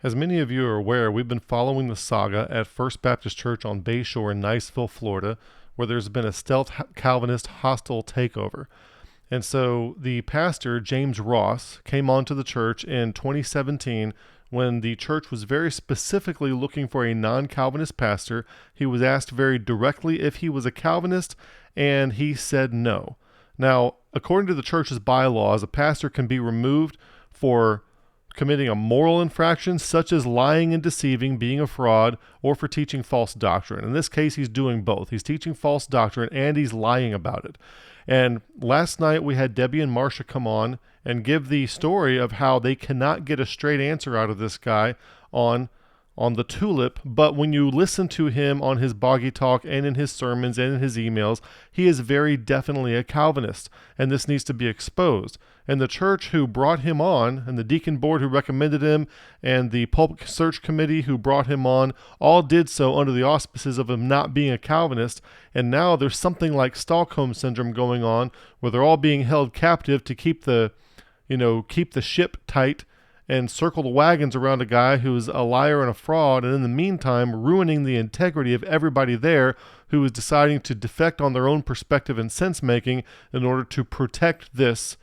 As many of you are aware, we've been following the saga at First Baptist Church on Bayshore in Niceville, Florida, where there's been a stealth Calvinist hostile takeover. And so the pastor, James Ross, came onto the church in 2017 when the church was very specifically looking for a non-Calvinist pastor. He was asked very directly if he was a Calvinist, and he said no. Now, according to the church's bylaws, a pastor can be removed for committing a moral infraction such as lying and deceiving, being a fraud, or for teaching false doctrine. In this case, he's doing both. He's teaching false doctrine and he's lying about it. And last night we had Debbie and Marcia come on and give the story of how they cannot get a straight answer out of this guy on the tulip, but when you listen to him on his boggy talk and in his sermons and in his emails, he is very definitely a Calvinist, and this needs to be exposed. And the church who brought him on, and the deacon board who recommended him, and the pulpit search committee who brought him on, all did so under the auspices of him not being a Calvinist, and now there's something like Stockholm Syndrome going on, where they're all being held captive to keep the ship tight, and circle the wagons around a guy who's a liar and a fraud, and in the meantime ruining the integrity of everybody there who is deciding to defect on their own perspective and sense-making in order to protect this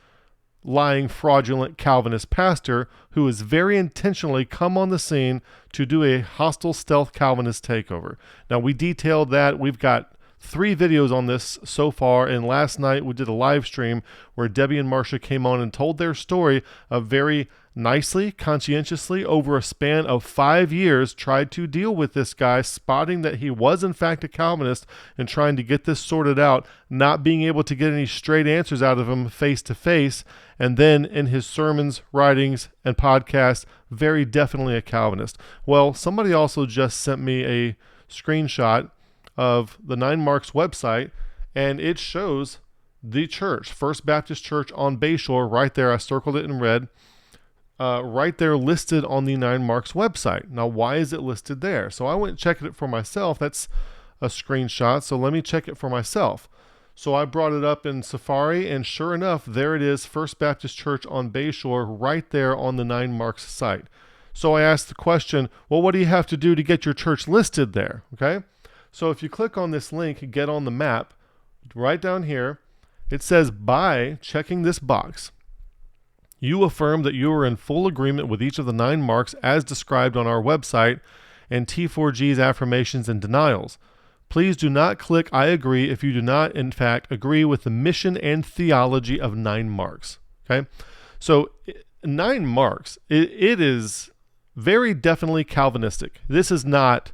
lying, fraudulent Calvinist pastor who has very intentionally come on the scene to do a hostile stealth Calvinist takeover. Now, we detailed that. We've got 3 videos on this so far, and last night we did a live stream where Debbie and Marcia came on and told their story of very nicely, conscientiously, over a span of 5 years, tried to deal with this guy, spotting that he was in fact a Calvinist and trying to get this sorted out, not being able to get any straight answers out of him face to face, and then in his sermons, writings, and podcasts, very definitely a Calvinist. Well, somebody also just sent me a screenshot of the 9Marks website, and it shows the church, First Baptist Church on Bayshore, right there. I circled it in red. Right there listed on the 9Marks website. Now, why is it listed there? So I went and checked it for myself. That's a screenshot, so let me check it for myself. So I brought it up in Safari, and sure enough, there it is, First Baptist Church on Bayshore, right there on the 9Marks site. So I asked the question, well, what do you have to do to get your church listed there? Okay, so if you click on this link, get on the map, right down here, it says, by checking this box, you affirm that you are in full agreement with each of the 9 marks as described on our website and T4G's affirmations and denials. Please do not click I agree if you do not, in fact, agree with the mission and theology of 9Marks. Okay? So 9Marks, it is very definitely Calvinistic. This is not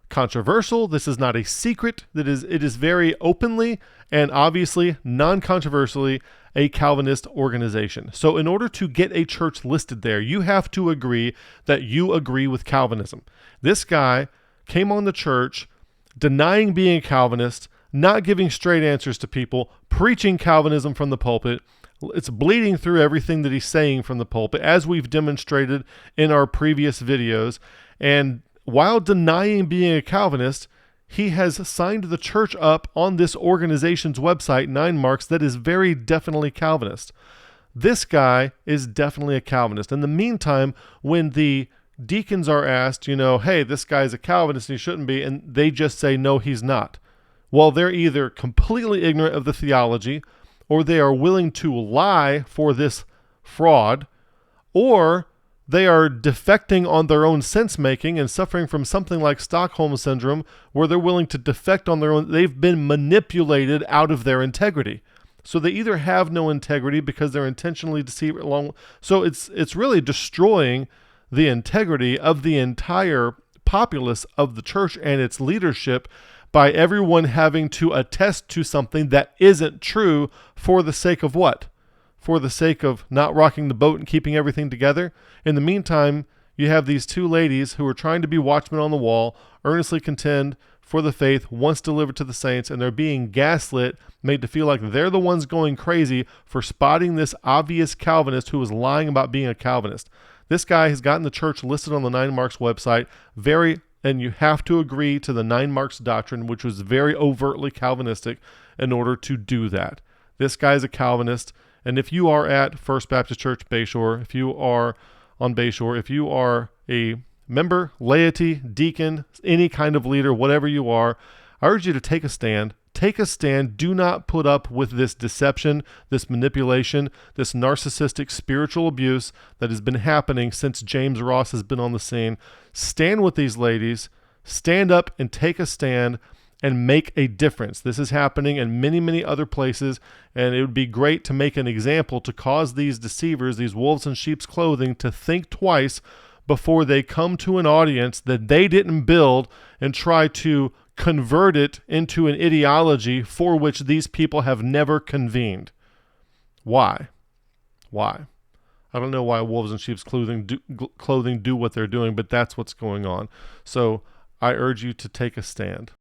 controversial. This is not a secret. It is very openly and obviously non-controversially a Calvinist organization. So in order to get a church listed there, you have to agree that you agree with Calvinism. This guy came on the church denying being a Calvinist, not giving straight answers to people, preaching Calvinism from the pulpit. It's bleeding through everything that he's saying from the pulpit, as we've demonstrated in our previous videos. And while denying being a Calvinist, he has signed the church up on this organization's website, 9Marks, that is very definitely Calvinist. This guy is definitely a Calvinist. In the meantime, when the deacons are asked, hey, this guy's a Calvinist and he shouldn't be, and they just say, no, he's not. Well, they're either completely ignorant of the theology, or they are willing to lie for this fraud, or they are defecting on their own sense-making and suffering from something like Stockholm Syndrome, where they're willing to defect on their own. They've been manipulated out of their integrity. So they either have no integrity because they're intentionally deceived along. So it's really destroying the integrity of the entire populace of the church and its leadership by everyone having to attest to something that isn't true for the sake of what? For the sake of not rocking the boat and keeping everything together. In the meantime, you have these 2 ladies who are trying to be watchmen on the wall, earnestly contend for the faith once delivered to the saints, and they're being gaslit, made to feel like they're the ones going crazy for spotting this obvious Calvinist who was lying about being a Calvinist. This guy has gotten the church listed on the 9Marks website, and you have to agree to the 9Marks doctrine, which was very overtly Calvinistic, in order to do that. This guy is a Calvinist. And if you are at First Baptist Church Bayshore, if you are on Bayshore, if you are a Member, laity, deacon, any kind of leader, whatever you are, I urge you to take a stand. Take a stand. Do not put up with this deception, this manipulation, this narcissistic spiritual abuse that has been happening since James Ross has been on the scene. Stand with these ladies. Stand up and take a stand and make a difference. This is happening in many, many other places, and it would be great to make an example to cause these deceivers, these wolves in sheep's clothing, to think twice before they come to an audience that they didn't build and try to convert it into an ideology for which these people have never convened. Why? Why? I don't know why wolves in sheep's clothing do what they're doing, but that's what's going on. So I urge you to take a stand.